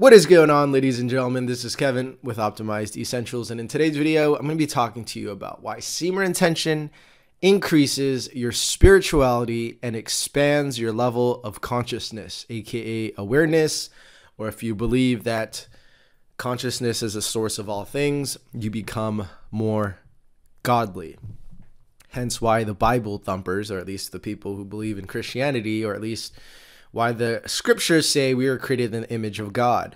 What is going on, ladies and gentlemen? This is Kevin with Optimized Essentials, and in today's video, I'm going to be talking to you about why Semen Retention increases your spirituality and expands your level of consciousness, aka awareness, or if you believe that consciousness is a source of all things, you become more godly. Hence why the Bible thumpers, or at least the people who believe in Christianity, or at least why the scriptures say we are created in the image of God.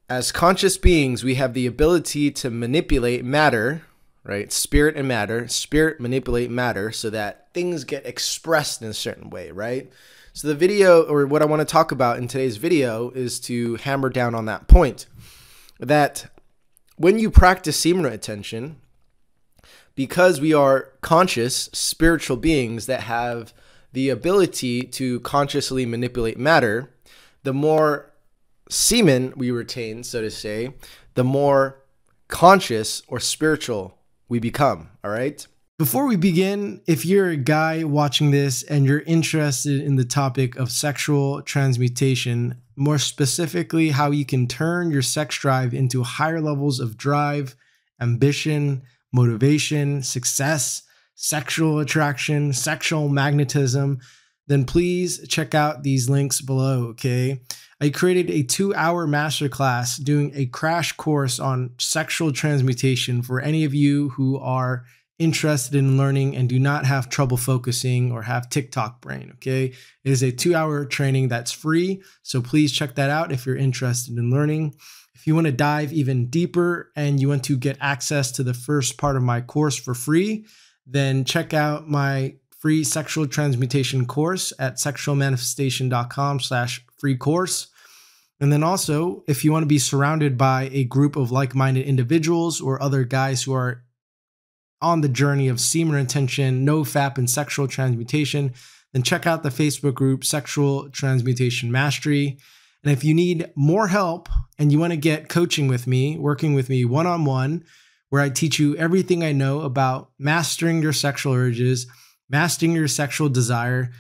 As conscious beings, we have the ability to manipulate matter, right? Spirit and matter. Spirit manipulate matter so that things get expressed in a certain way, right? So the video, or what I want to talk about in today's video, is to hammer down on that point. That when you practice semen retention, because we are conscious, spiritual beings that have the ability to consciously manipulate matter, the more semen we retain, so to say, the more conscious or spiritual we become, all right? Before we begin, if you're a guy watching this and you're interested in the topic of sexual transmutation, more specifically how you can turn your sex drive into higher levels of drive, ambition, motivation, success, sexual attraction, sexual magnetism, then please check out these links below, okay? I created a 2-hour masterclass doing a crash course on sexual transmutation for any of you who are interested in learning and do not have trouble focusing or have TikTok brain, okay? It is a 2-hour training that's free, so please check that out if you're interested in learning. If you want to dive even deeper and you want to get access to the first part of my course for free, then check out my free sexual transmutation course at sexualmanifestation.com/free course. And then also, if you want to be surrounded by a group of like-minded individuals or other guys who are on the journey of semen retention, NoFap, and sexual transmutation, then check out the Facebook group Sexual Transmutation Mastery. And if you need more help and you want to get coaching with me, working with me one-on-one, where I teach you everything I know about mastering your sexual urges, mastering your sexual desire,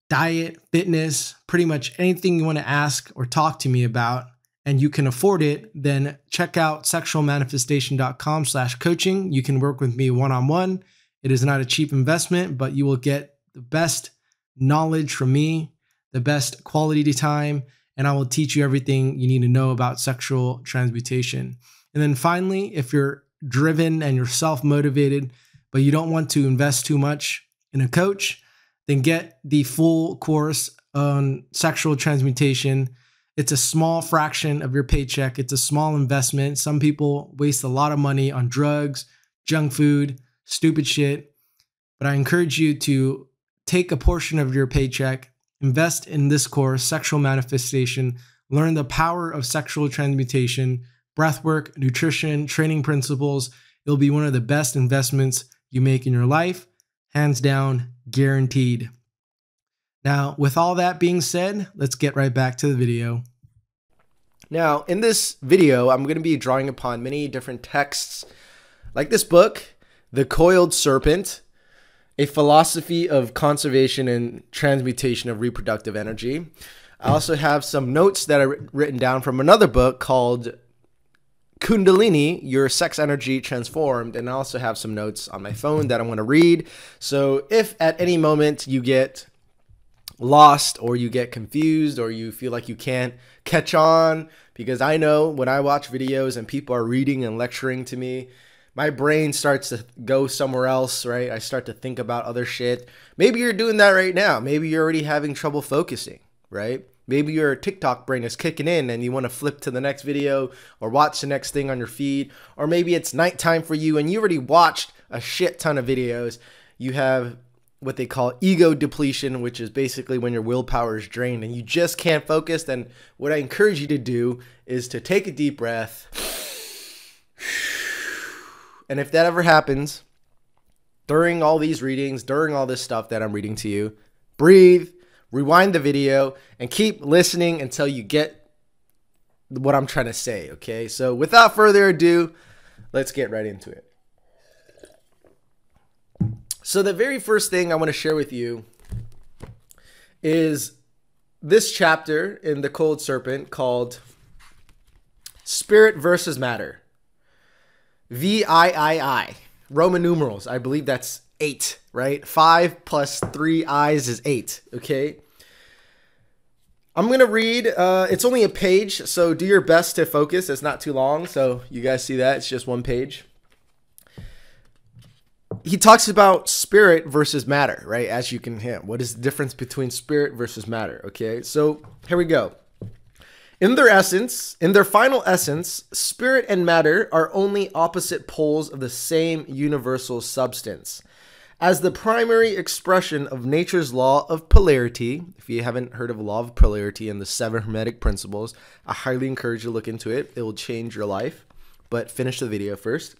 diet, fitness, pretty much anything you want to ask or talk to me about, and you can afford it, then check out sexualmanifestation.com/coaching. You can work with me one-on-one. It is not a cheap investment, but you will get the best knowledge from me, the best quality time, and I will teach you everything you need to know about sexual transmutation. And then finally, if you're driven and you're self-motivated, but you don't want to invest too much in a coach, then get the full course on sexual transmutation. It's a small fraction of your paycheck. It's a small investment. Some people waste a lot of money on drugs, junk food, stupid shit. But I encourage you to take a portion of your paycheck, invest in this course, Sexual Manifestation, learn the power of sexual transmutation, breathwork, nutrition, training principles. It'll be one of the best investments you make in your life. Hands down, guaranteed. Now, with all that being said, let's get right back to the video. Now, in this video, I'm going to be drawing upon many different texts, like this book, The Coiled Serpent, A Philosophy of Conservation and Transmutation of Reproductive Energy. I also have some notes that are written down from another book called Kundalini, Your Sex Energy Transformed, and I also have some notes on my phone that I want to read. So if at any moment you get lost or you get confused or you feel like you can't catch on, because I know when I watch videos and people are reading and lecturing to me, my brain starts to go somewhere else, right? I start to think about other shit. Maybe you're doing that right now. Maybe you're already having trouble focusing, right? Maybe your TikTok brain is kicking in and you want to flip to the next video or watch the next thing on your feed. Or maybe it's nighttime for you and you already watched a shit ton of videos. You have what they call ego depletion, which is basically when your willpower is drained and you just can't focus. Then what I encourage you to do is to take a deep breath. And if that ever happens, during all these readings, during all this stuff that I'm reading to you, breathe, rewind the video, and keep listening until you get what I'm trying to say, okay? So without further ado, let's get right into it. So the very first thing I want to share with you is this chapter in The Coiled Serpent called Spirit versus matter. VIII. Roman numerals. I believe that's 8, right? 5 plus 3 I's is 8, okay? I'm going to read. It's only a page, so do your best to focus. It's not too long, so you guys see that. It's just one page. He talks about spirit versus matter, right? As you can hear, what is the difference between spirit versus matter? Okay, so here we go. In their essence, in their final essence, spirit and matter are only opposite poles of the same universal substance. As the primary expression of nature's law of polarity, if you haven't heard of law of polarity and the 7 Hermetic principles, I highly encourage you to look into it. It will change your life, but finish the video first.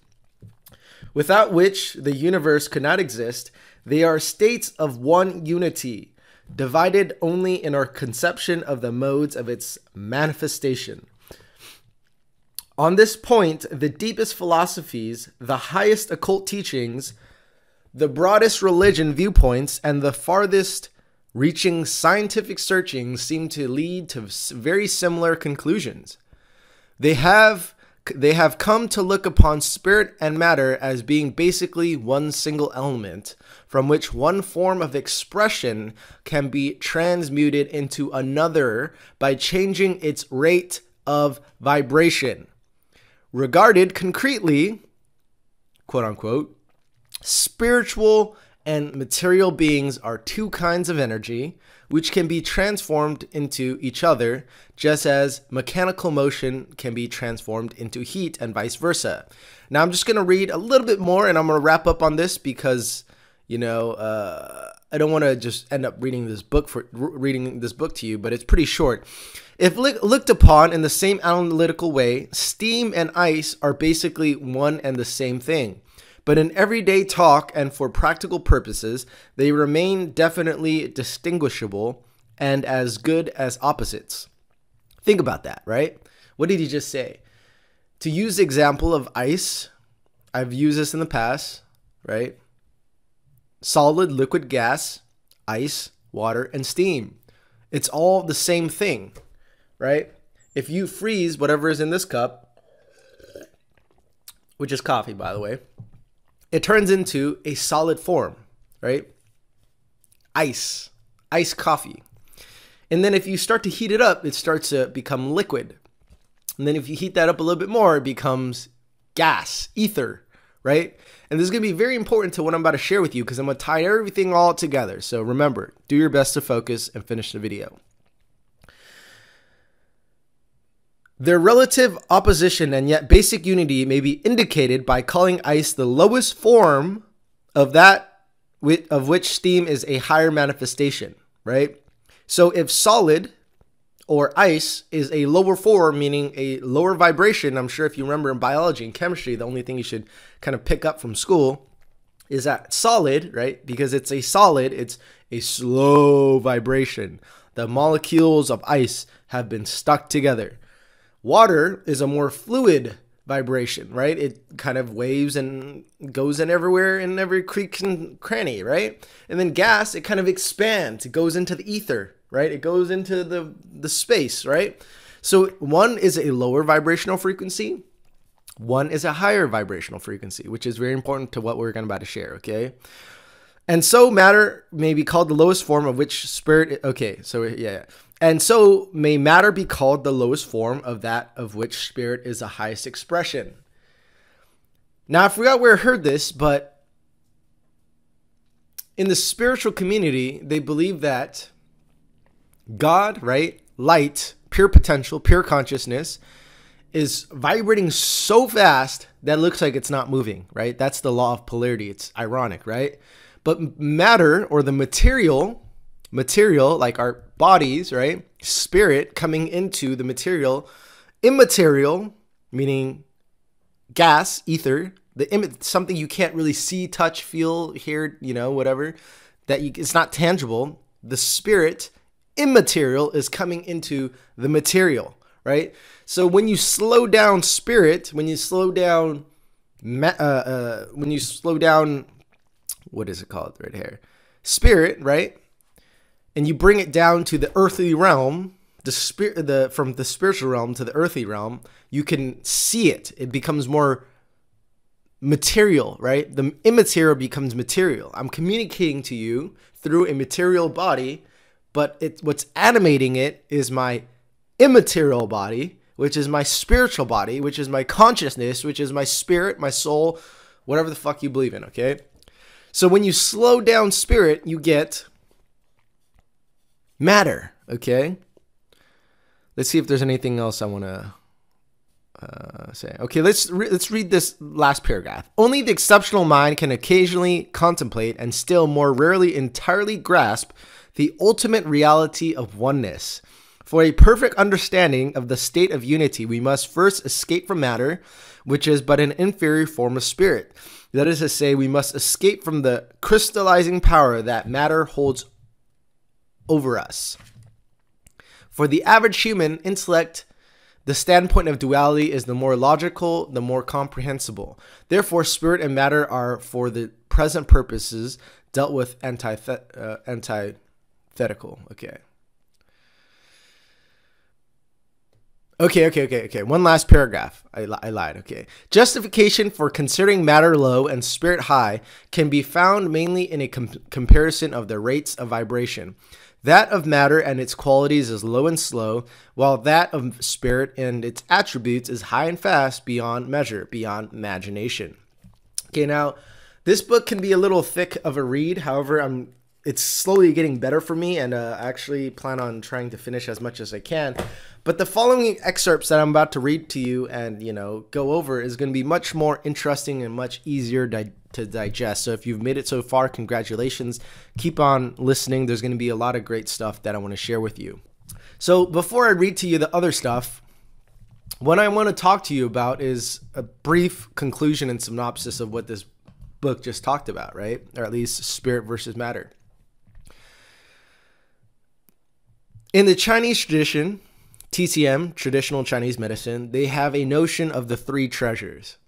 Without which the universe could not exist, they are states of one unity, divided only in our conception of the modes of its manifestation. On this point, the deepest philosophies, the highest occult teachings, the broadest religion viewpoints, and the farthest reaching scientific searchings seem to lead to very similar conclusions. They have come to look upon spirit and matter as being basically one single element, from which one form of expression can be transmuted into another by changing its rate of vibration. Regarded concretely, quote unquote, spiritual and material beings are 2 kinds of energy which can be transformed into each other, just as mechanical motion can be transformed into heat and vice versa. Now I'm just going to read a little bit more and I'm going to wrap up on this because, you know, I don't want to just end up reading this book to you, but it's pretty short. If looked upon in the same analytical way, steam and ice are basically one and the same thing. But in everyday talk and for practical purposes, they remain definitely distinguishable and as good as opposites. Think about that, right? What did he just say? To use the example of ice, I've used this in the past, right? Solid, liquid, gas, ice, water, and steam. It's all the same thing, right? If you freeze whatever is in this cup, which is coffee, by the way, it turns into a solid form, right? Ice coffee. And then if you start to heat it up, it starts to become liquid. And then if you heat that up a little bit more, it becomes gas, ether, right? And this is going to be very important to what I'm about to share with you because I'm going to tie everything all together. So remember, do your best to focus and finish the video. Their relative opposition and yet basic unity may be indicated by calling ice the lowest form of that of which steam is a higher manifestation, right? So if solid or ice is a lower form, meaning a lower vibration, I'm sure if you remember in biology and chemistry, the only thing you should kind of pick up from school is that solid, right? Because it's a solid, it's a slow vibration. The molecules of ice have been stuck together. Water is a more fluid vibration, right? It kind of waves and goes in everywhere in every creek and cranny, right? And then gas, it kind of expands. It goes into the ether, right? It goes into the space, right? So one is a lower vibrational frequency. One is a higher vibrational frequency, which is very important to what we're about to share, okay? And so matter may be called the lowest form of which spirit, okay, so yeah. And so may matter be called the lowest form of that of which spirit is the highest expression. Now, I forgot where I heard this, but in the spiritual community, they believe that God, right, light, pure potential, pure consciousness, is vibrating so fast that it looks like it's not moving, right? That's the law of polarity. It's ironic, right? But matter, or the material like our bodies, right? Spirit coming into the material, immaterial, meaning gas, ether, something you can't really see, touch, feel, hear, you know, whatever, it's not tangible. The spirit, immaterial, is coming into the material, right? So when you slow down spirit, when you slow down, what is it called right here? Spirit, right? And you bring it down to the earthly realm, from the spiritual realm to the earthly realm, you can see it. It becomes more material, right? The immaterial becomes material. I'm communicating to you through a material body, but what's animating it is my immaterial body, which is my spiritual body, which is my consciousness, which is my spirit, my soul, whatever the fuck you believe in, okay? So when you slow down spirit, you get matter, okay? Let's see if there's anything else I want to say. Okay, let's read this last paragraph. Only the exceptional mind can occasionally contemplate and still more rarely entirely grasp the ultimate reality of oneness. For a perfect understanding of the state of unity, we must first escape from matter, which is but an inferior form of spirit. That is to say, we must escape from the crystallizing power that matter holds over us. For the average human intellect, the standpoint of duality is the more logical, the more comprehensible. Therefore, spirit and matter are, for the present purposes, dealt with antithetical. Okay. One last paragraph. I lied. Okay. Justification for considering matter low and spirit high can be found mainly in a comparison of the rates of vibration. That of matter and its qualities is low and slow, while that of spirit and its attributes is high and fast, beyond measure, beyond imagination. Okay, now this book can be a little thick of a read. However, it's slowly getting better for me, and I actually plan on trying to finish as much as I can. But the following excerpts that I'm about to read to you and go over is going to be much more interesting and much easier to digest. So if you've made it so far, congratulations. Keep on listening. There's going to be a lot of great stuff that I want to share with you. So before I read to you the other stuff, what I want to talk to you about is a brief conclusion and synopsis of what this book just talked about, right? Or at least spirit versus matter. In the Chinese tradition, TCM, traditional Chinese medicine, they have a notion of the three treasures.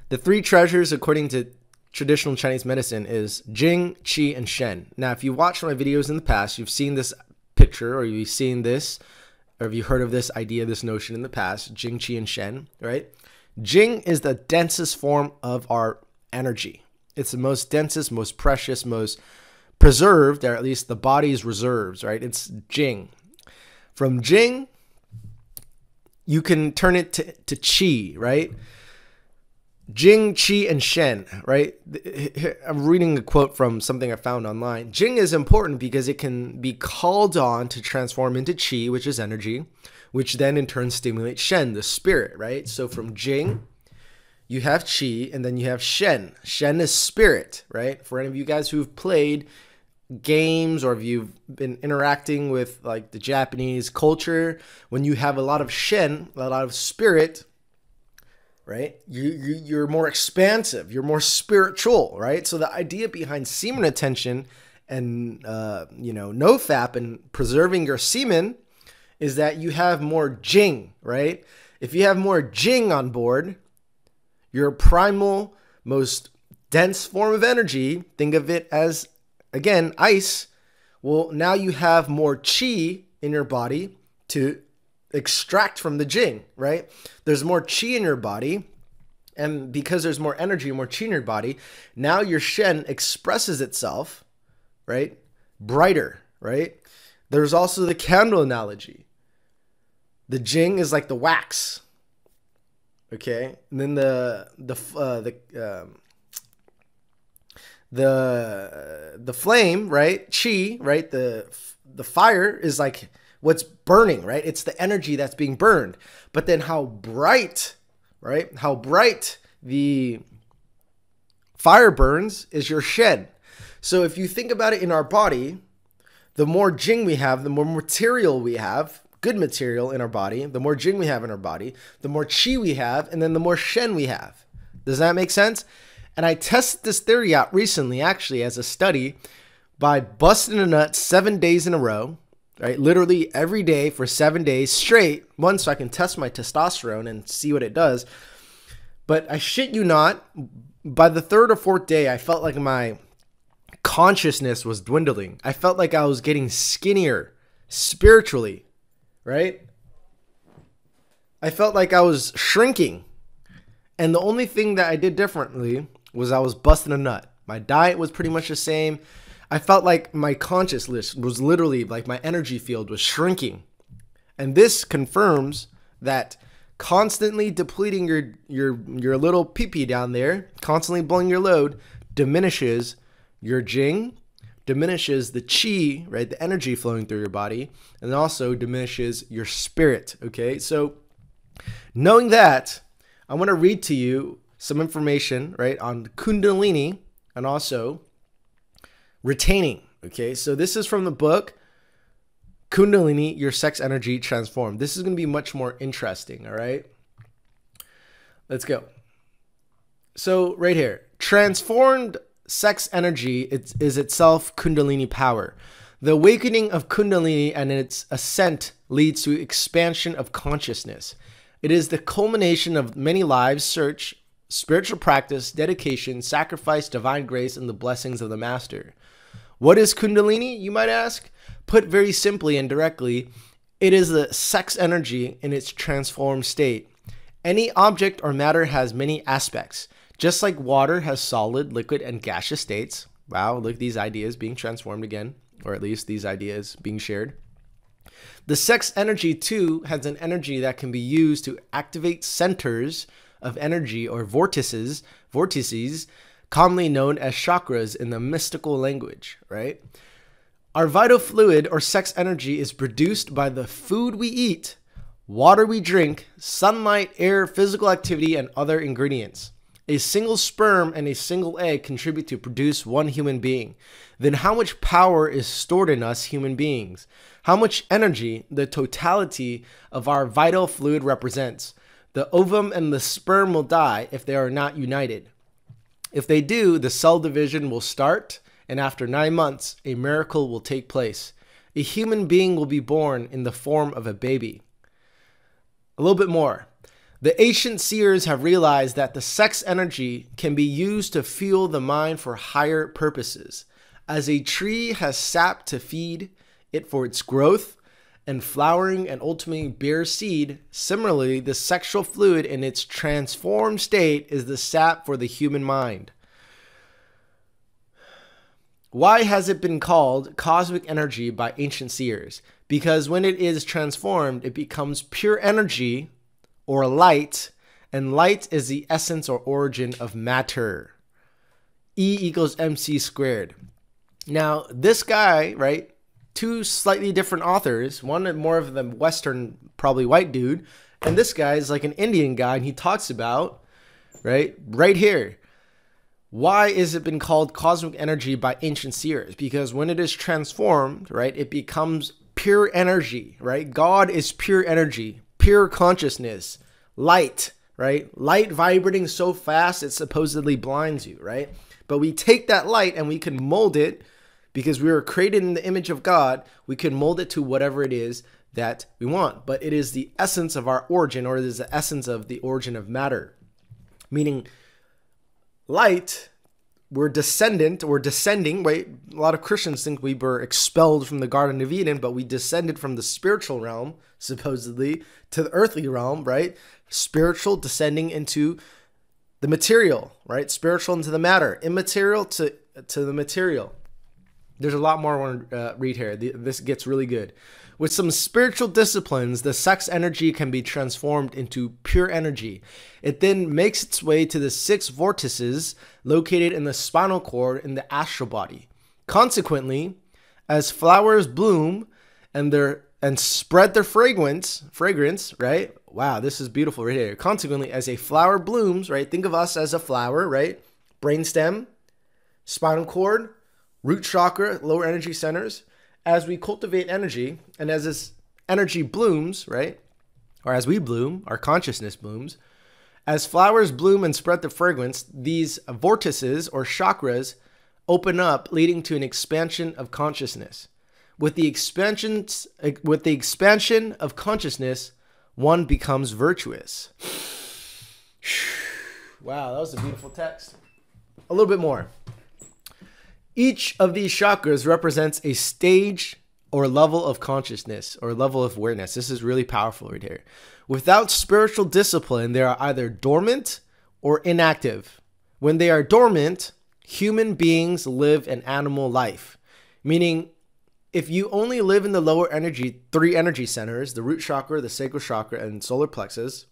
The three treasures, according to traditional Chinese medicine, is Jing, Qi, and Shen. Now, if you watched my videos in the past, you've seen this picture, or you've seen this, or have you heard of this idea, this notion in the past, Jing, Qi, and Shen, right? Jing is the densest form of our energy. It's the most densest, most precious, most preserved, or at least the body's reserves, right? It's Jing. From Jing, you can turn it to Qi, right? Jing, Qi, and Shen, right? I'm reading a quote from something I found online. Jing is important because it can be called on to transform into Qi, which is energy, which then in turn stimulates Shen, the spirit, right? So from Jing, you have Qi, and then you have Shen. Shen is spirit, right? For any of you guys who've played games, or if you've been interacting with like the Japanese culture, when you have a lot of Shen, a lot of spirit, right, you're more expansive, you're more spiritual, right? So the idea behind semen retention and NoFap and preserving your semen is that you have more Jing, right? If you have more Jing on board, your primal, most dense form of energy, think of it as, again, ice. Well, now you have more Qi in your body to extract from the Jing, right? There's more Qi in your body, and because there's more energy, more Qi in your body, now your Shen expresses itself, right? Brighter, right? There's also the candle analogy. The Jing is like the wax, okay? And then the flame, right? Qi, right? The fire is like what's burning, right? It's the energy that's being burned. But then how bright, right? How bright the fire burns is your Shen. So if you think about it in our body, the more Jing we have, the more material we have, good material in our body, the more Jing we have in our body, the more Qi we have, and then the more Shen we have. Does that make sense? And I tested this theory out recently, actually, as a study by busting a nut 7 days in a row, right? Literally every day for 7 days straight. One, so I can test my testosterone and see what it does. But I shit you not, by the third or fourth day, I felt like my consciousness was dwindling. I felt like I was getting skinnier spiritually, right? I felt like I was shrinking. And the only thing that I did differently was I was busting a nut. My diet was pretty much the same. I felt like my consciousness was literally like my energy field was shrinking. And this confirms that constantly depleting your little pee-pee down there, constantly blowing your load, diminishes your Jing, diminishes the Qi, right, the energy flowing through your body, and also diminishes your spirit, okay? So knowing that, I want to read to you some information, right, on Kundalini and also retaining, okay? So this is from the book Kundalini, Your Sex Energy Transformed. This is going to be much more interesting, all right? Let's go. So right here, transformed sex energy is itself Kundalini power. The awakening of Kundalini and its ascent leads to expansion of consciousness. It is the culmination of many lives' search, spiritual practice, dedication, sacrifice, divine grace, and the blessings of the master. What is Kundalini, you might ask? Put very simply and directly, it is the sex energy in its transformed state. Any object or matter has many aspects. Just like water has solid, liquid, and gaseous states. Wow, look at these ideas being transformed again, or at least these ideas being shared. The sex energy, too, has an energy that can be used to activate centers of energy or vortices, commonly known as chakras in the mystical language, right? Our vital fluid or sex energy is produced by the food we eat, water we drink, sunlight, air, physical activity, and other ingredients. A single sperm and a single egg contribute to produce one human being. Then how much power is stored in us human beings? How much energy the totality of our vital fluid represents? The ovum and the sperm will die if they are not united. If they do, the cell division will start, and after 9 months, a miracle will take place. A human being will be born in the form of a baby. A little bit more. The ancient seers have realized that the sex energy can be used to fuel the mind for higher purposes. As a tree has sap to feed it for its growth and flowering and ultimately bear seed, similarly, the sexual fluid in its transformed state is the sap for the human mind. Why has it been called cosmic energy by ancient seers? Because when it is transformed, it becomes pure energy or light, and light is the essence or origin of matter. E equals mc squared. Now, this guy, right, two slightly different authors, one more of the Western, probably white dude, and this guy is like an Indian guy, and he talks about, right here, why is it been called cosmic energy by ancient seers? Because when it is transformed, right, it becomes pure energy, right? God is pure energy, pure consciousness, light, right? Light vibrating so fast it supposedly blinds you, right? But we take that light and we can mold it, because we were created in the image of God, we can mold it to whatever it is that we want. But it is the essence of our origin, or it is the essence of the origin of matter. Meaning, light, we're descending, right? A lot of Christians think we were expelled from the Garden of Eden, but we descended from the spiritual realm, supposedly, to the earthly realm, right? Spiritual descending into the material, right? Spiritual into the matter, immaterial to the material. There's a lot more I want to read here. This gets really good. With some spiritual disciplines, the sex energy can be transformed into pure energy. It then makes its way to the 6 vortices located in the spinal cord in the astral body. Consequently, as flowers bloom and spread their fragrance, right? Wow, this is beautiful right here. Consequently, as a flower blooms, right? Think of us as a flower, right? Brainstem, spinal cord, root chakra, lower energy centers. As we cultivate energy, and as this energy blooms, right? Or as we bloom, our consciousness blooms. As flowers bloom and spread the fragrance, these vortices or chakras open up, leading to an expansion of consciousness. With the expansion of consciousness, one becomes virtuous. Wow, that was a beautiful text. A little bit more. Each of these chakras represents a stage or level of consciousness or level of awareness. This is really powerful right here. Without spiritual discipline, they are either dormant or inactive. When they are dormant, human beings live an animal life. Meaning, if you only live in the lower energy, 3 energy centers, the root chakra, the sacral chakra, and solar plexus,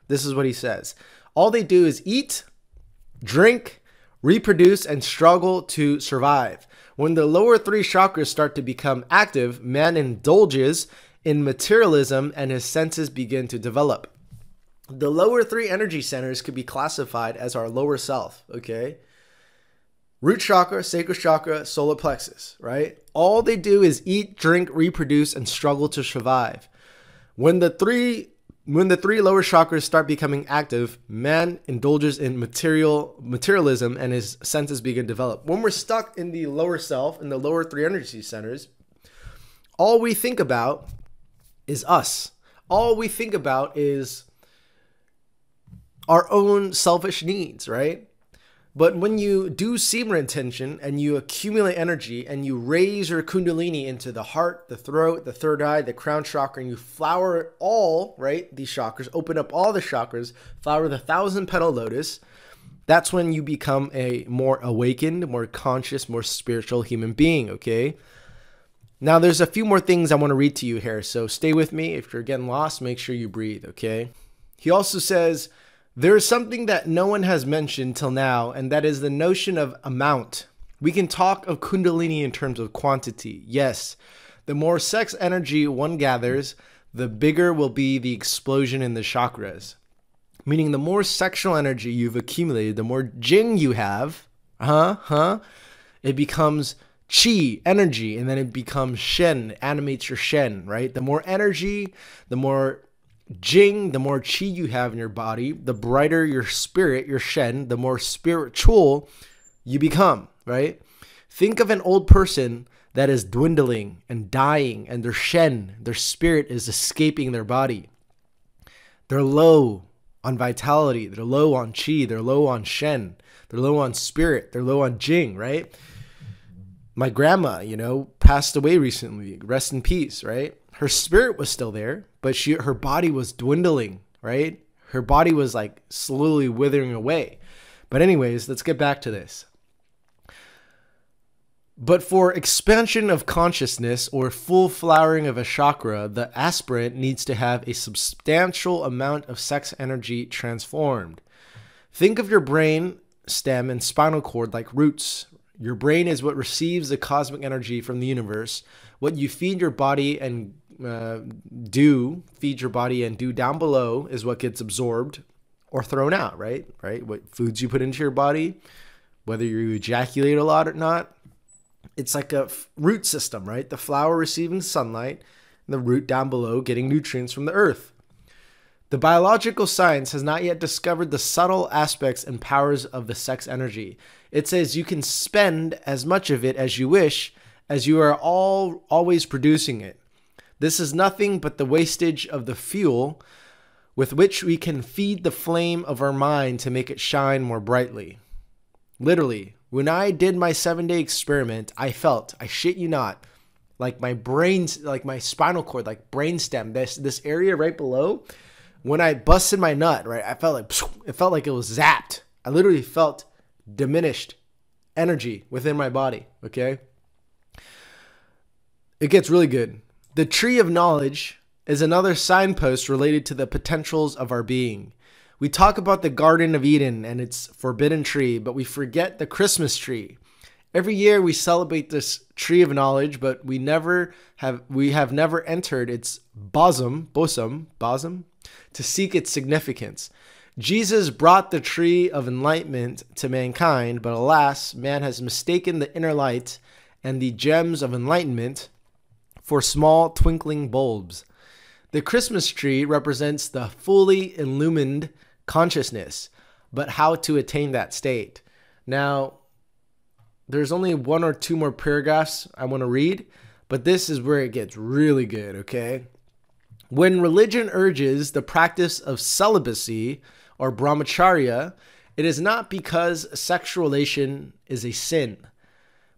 this is what he says. All they do is eat, drink, reproduce, and struggle to survive. When the lower 3 chakras start to become active, man indulges in materialism and his senses begin to develop. The lower 3 energy centers could be classified as our lower self, okay? Root chakra, sacral chakra, solar plexus, right? All they do is eat, drink, reproduce, and struggle to survive. When the three lower chakras start becoming active, man indulges in materialism and his senses begin to develop. When we're stuck in the lower self, in the lower 3 energy centers, all we think about is us. All we think about is our own selfish needs, right? But when you do semen retention and you accumulate energy and you raise your Kundalini into the heart, the throat, the third eye, the crown chakra, and you flower all, right, these chakras, open up all the chakras, flower the 1,000-petal lotus, that's when you become a more awakened, more conscious, more spiritual human being, okay? Now, there's a few more things I want to read to you here, so stay with me. If you're getting lost, make sure you breathe, okay? He also says, there is something that no one has mentioned till now, and that is the notion of amount. We can talk of Kundalini in terms of quantity. Yes, the more sex energy one gathers, the bigger will be the explosion in the chakras. Meaning the more sexual energy you've accumulated, the more Jing you have, it becomes Qi, energy, and then it becomes Shen, animates your Shen, right? The more energy, the more Jing, the more Qi you have in your body, the brighter your spirit, your Shen, the more spiritual you become, right? Think of an old person that is dwindling and dying, and their Shen, their spirit is escaping their body. They're low on vitality, they're low on Qi, they're low on Shen, they're low on spirit, they're low on Jing, right? My grandma, passed away recently, rest in peace, right? Her spirit was still there, but her body was dwindling, right? Her body was like slowly withering away. But anyways, let's get back to this. But for expansion of consciousness or full flowering of a chakra, the aspirant needs to have a substantial amount of sex energy transformed. Think of your brain stem and spinal cord like roots. Your brain is what receives the cosmic energy from the universe. What you feed your body and do down below is what gets absorbed or thrown out, right? What foods you put into your body, whether you ejaculate a lot or not. It's like a root system, right? The flower receiving sunlight and the root down below getting nutrients from the earth. The biological science has not yet discovered the subtle aspects and powers of the sex energy. It says you can spend as much of it as you wish, as you are always producing it. This is nothing but the wastage of the fuel with which we can feed the flame of our mind to make it shine more brightly. Literally, when I did my 7-day experiment, I felt, I shit you not, like my brains, like my spinal cord, like brainstem, this area right below, when I busted my nut, right, it felt like it was zapped. I literally felt diminished energy within my body, okay? It gets really good. The tree of knowledge is another signpost related to the potentials of our being. We talk about the Garden of Eden and its forbidden tree, but we forget the Christmas tree. Every year we celebrate this tree of knowledge, but we have never entered its bosom to seek its significance. Jesus brought the tree of enlightenment to mankind, but alas, man has mistaken the inner light and the gems of enlightenment for small twinkling bulbs. The Christmas tree represents the fully illumined consciousness, but how to attain that state. Now, there's only 1 or 2 more paragraphs I want to read, but this is where it gets really good, okay? When religion urges the practice of celibacy or brahmacharya, it is not because sexual relation is a sin,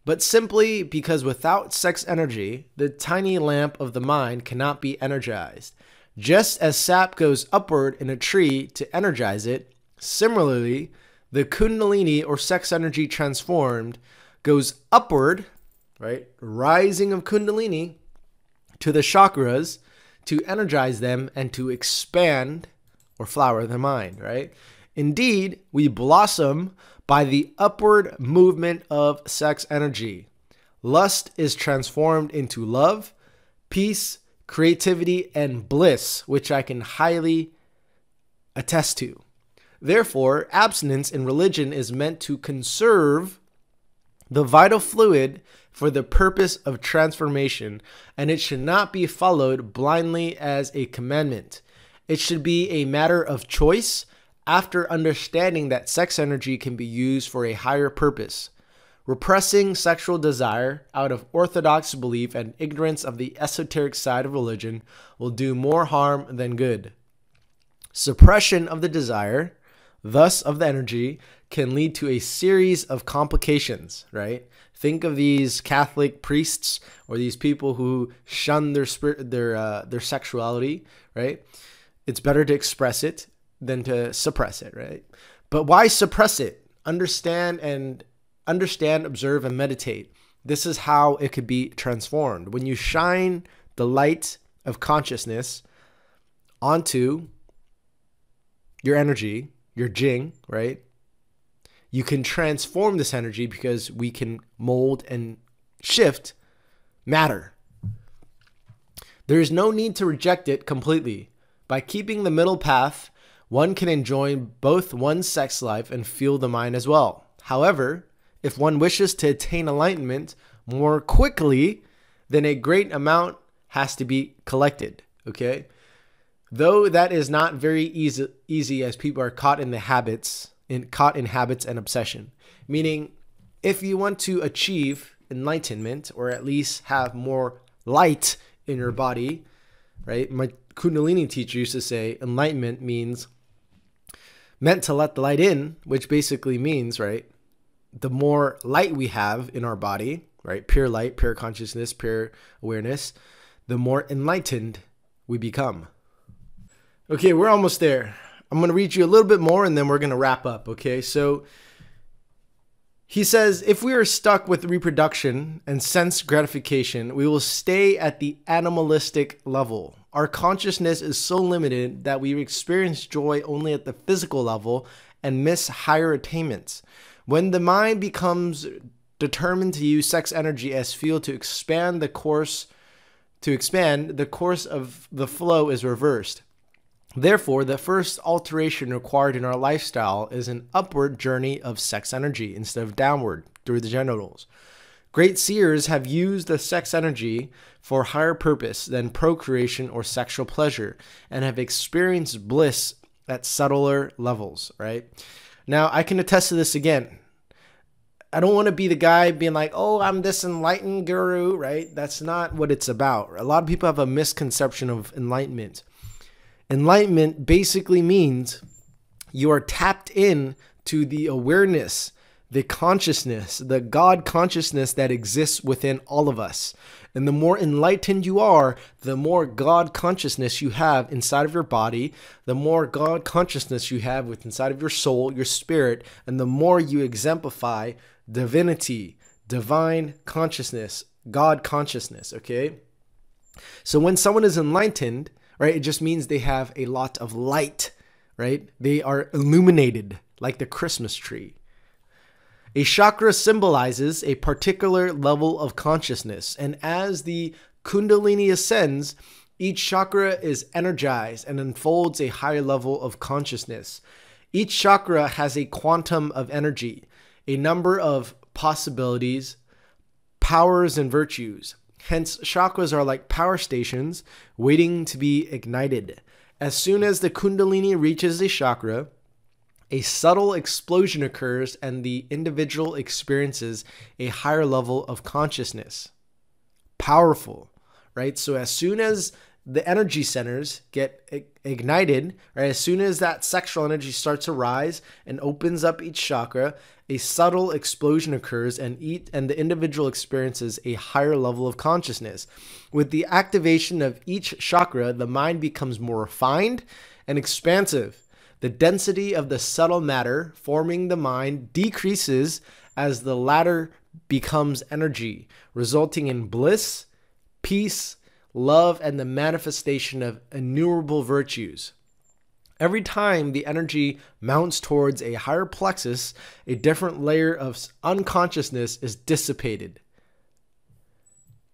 but simply because without sex energy, the tiny lamp of the mind cannot be energized. Just as sap goes upward in a tree to energize it, similarly, the Kundalini or sex energy transformed goes upward, right? Rising of Kundalini to the chakras to energize them and to expand or flower the mind, right? Indeed, we blossom by the upward movement of sex energy. Lust is transformed into love, peace, creativity, and bliss, which I can highly attest to. Therefore, abstinence in religion is meant to conserve the vital fluid for the purpose of transformation, and it should not be followed blindly as a commandment. It should be a matter of choice after understanding that sex energy can be used for a higher purpose. Repressing sexual desire out of orthodox belief and ignorance of the esoteric side of religion will do more harm than good. Suppression of the desire, thus of the energy, can lead to a series of complications, right? Think of these Catholic priests or these people who shun their sexuality, right? It's better to express it than to suppress it, right? But why suppress it? Understand, observe, and meditate. This is how it could be transformed. When you shine the light of consciousness onto your energy, your Jing, right? You can transform this energy because we can mold and shift matter. There is no need to reject it completely. By keeping the middle path, one can enjoy both one's sex life and fuel the mind as well. However, if one wishes to attain enlightenment more quickly, then a great amount has to be collected, okay? Though that is not very easy as people are caught in habits and obsession. Meaning, if you want to achieve enlightenment or at least have more light in your body, right? My Kundalini teacher used to say enlightenment meant to let the light in, which basically means, right, the more light we have in our body, right, pure light, pure consciousness, pure awareness, the more enlightened we become. Okay, we're almost there. I'm going to read you a little bit more and then we're going to wrap up, okay? So he says, if we are stuck with reproduction and sense gratification, we will stay at the animalistic level. Our consciousness is so limited that we experience joy only at the physical level and miss higher attainments. When the mind becomes determined to use sex energy as fuel to expand, the course of the flow is reversed. Therefore, the first alteration required in our lifestyle is an upward journey of sex energy instead of downward through the genitals. Great seers have used the sex energy for higher purpose than procreation or sexual pleasure and have experienced bliss at subtler levels, right? Now, I can attest to this again. I don't want to be the guy being like, oh, I'm this enlightened guru, right? That's not what it's about. A lot of people have a misconception of enlightenment. Enlightenment basically means you are tapped in to the awareness, the consciousness, the God consciousness that exists within all of us. And the more enlightened you are, the more God consciousness you have inside of your body, the more God consciousness you have inside of your soul, your spirit, and the more you exemplify divinity, divine consciousness, God consciousness, okay? So when someone is enlightened, right, it just means they have a lot of light, right? They are illuminated like the Christmas tree. A chakra symbolizes a particular level of consciousness, and as the Kundalini ascends, each chakra is energized and unfolds a higher level of consciousness. Each chakra has a quantum of energy, a number of possibilities, powers, and virtues. Hence, chakras are like power stations waiting to be ignited. As soon as the Kundalini reaches a chakra, a subtle explosion occurs and the individual experiences a higher level of consciousness. Powerful, right? So as soon as the energy centers get ignited, right? As soon as that sexual energy starts to rise and opens up each chakra, a subtle explosion occurs, and the individual experiences a higher level of consciousness. With the activation of each chakra, the mind becomes more refined and expansive. The density of the subtle matter forming the mind decreases as the latter becomes energy, resulting in bliss, peace, love, and the manifestation of innumerable virtues. Every time the energy mounts towards a higher plexus, a different layer of unconsciousness is dissipated.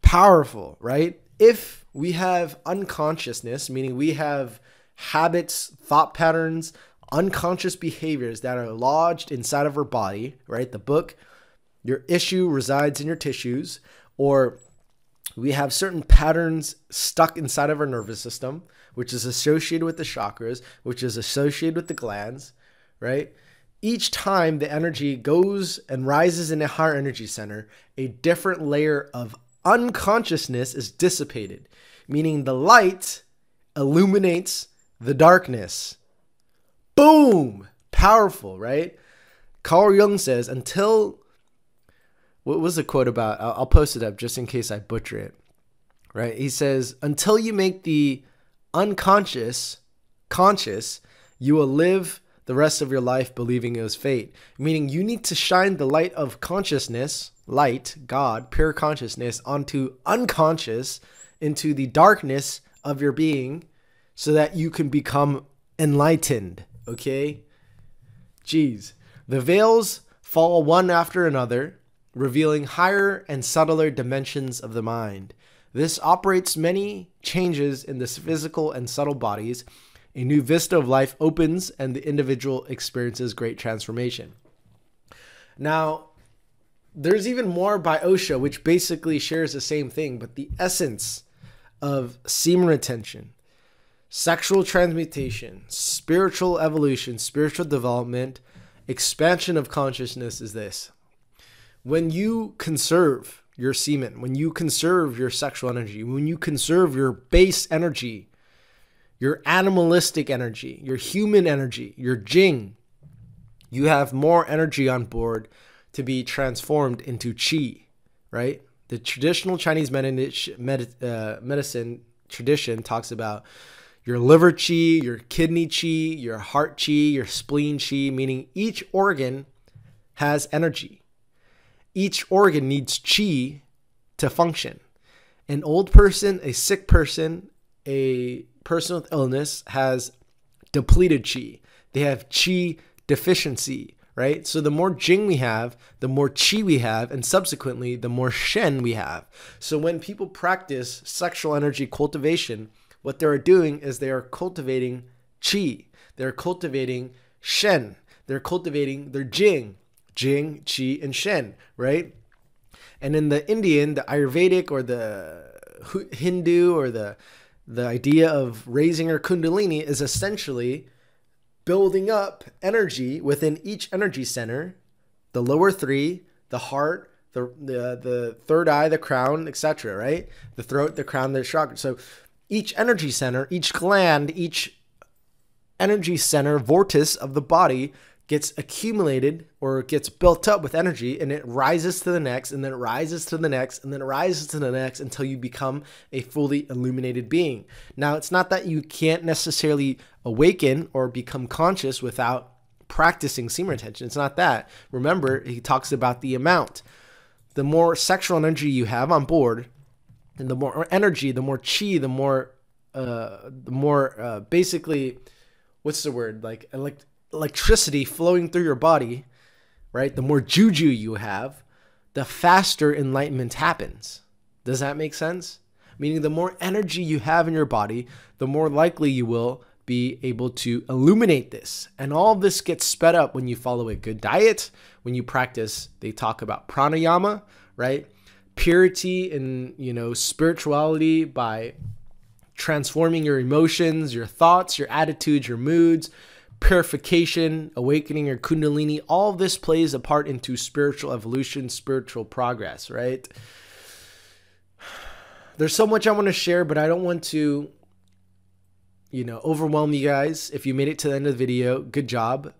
Powerful, right? If we have unconsciousness, meaning we have habits, thought patterns, unconscious behaviors that are lodged inside of our body, right? The book, your issue resides in your tissues, or we have certain patterns stuck inside of our nervous system, which is associated with the chakras, which is associated with the glands, right? Each time the energy goes and rises in a higher energy center, a different layer of unconsciousness is dissipated, meaning the light illuminates the darkness. Boom! Powerful, right? Carl Jung says, what was the quote about? I'll post it up just in case I butcher it, right? He says, until you make the unconscious conscious, you will live the rest of your life believing it was fate. Meaning you need to shine the light of consciousness, light, God, pure consciousness, onto unconscious, into the darkness of your being, so that you can become enlightened, okay? Jeez. The veils fall one after another, revealing higher and subtler dimensions of the mind. This operates many changes in the physical and subtle bodies. A new vista of life opens and the individual experiences great transformation. Now, there's even more by Osho, which basically shares the same thing, but the essence of semen retention, sexual transmutation, spiritual evolution, spiritual development, expansion of consciousness is this. When you conserve your semen, when you conserve your sexual energy, when you conserve your base energy, your animalistic energy, your human energy, your Jing, you have more energy on board to be transformed into Qi, right? The traditional Chinese medicine tradition talks about your liver Qi, your kidney Qi, your heart Qi, your spleen Qi, meaning each organ has energy. Each organ needs Qi to function. An old person, a sick person, a person with illness has depleted Qi. They have Qi deficiency, right? So the more Jing we have, the more Qi we have, and subsequently, the more Shen we have. So when people practice sexual energy cultivation, what they're doing is they are cultivating Qi. They're cultivating Shen. They're cultivating their Jing, Qi, and Shen, right? And in the Indian, the Ayurvedic or the Hindu or the idea of raising our Kundalini is essentially building up energy within each energy center, the lower three, the heart, the third eye, the crown, etc., right? The throat, the crown, the chakra. So each energy center, each gland, each energy center, vortex of the body gets accumulated or gets built up with energy, and it rises to the next, and then it rises to the next, and then it rises to the next until you become a fully illuminated being. Now, it's not that you can't necessarily awaken or become conscious without practicing semen retention. It's not that. Remember, he talks about the amount. The more sexual energy you have on board, and the more energy, the more Qi, the more basically, what's the word? Like electricity flowing through your body, right? The more juju you have, the faster enlightenment happens. Does that make sense? Meaning the more energy you have in your body, the more likely you will be able to illuminate this. And all this gets sped up when you follow a good diet, when you practice, they talk about pranayama, right? Purity and, spirituality by transforming your emotions, your thoughts, your attitudes, your moods, purification, awakening your Kundalini. All of this plays a part into spiritual evolution, spiritual progress, right? There's so much I want to share, but I don't want to overwhelm you guys. If you made it to the end of the video, good job.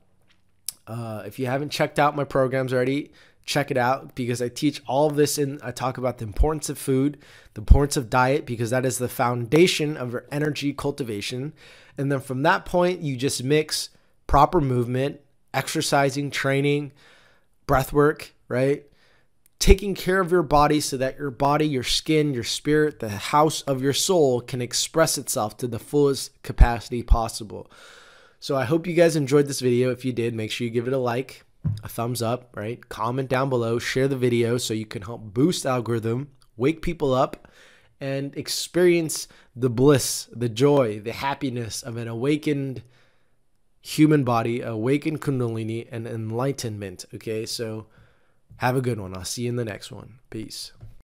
If you haven't checked out my programs already, check it out, because I teach all of this, and I talk about the importance of food, the importance of diet, because that is the foundation of your energy cultivation. And then from that point, you just mix proper movement, exercising, training, breath work, right? Taking care of your body so that your body, your skin, your spirit, the house of your soul can express itself to the fullest capacity possible. So I hope you guys enjoyed this video. If you did, make sure you give it a like, a thumbs up, right? Comment down below, share the video so you can help boost algorithm, wake people up, and experience the bliss, the joy, the happiness of an awakened human body, awakened Kundalini, and enlightenment. Okay, so have a good one. I'll see you in the next one. Peace.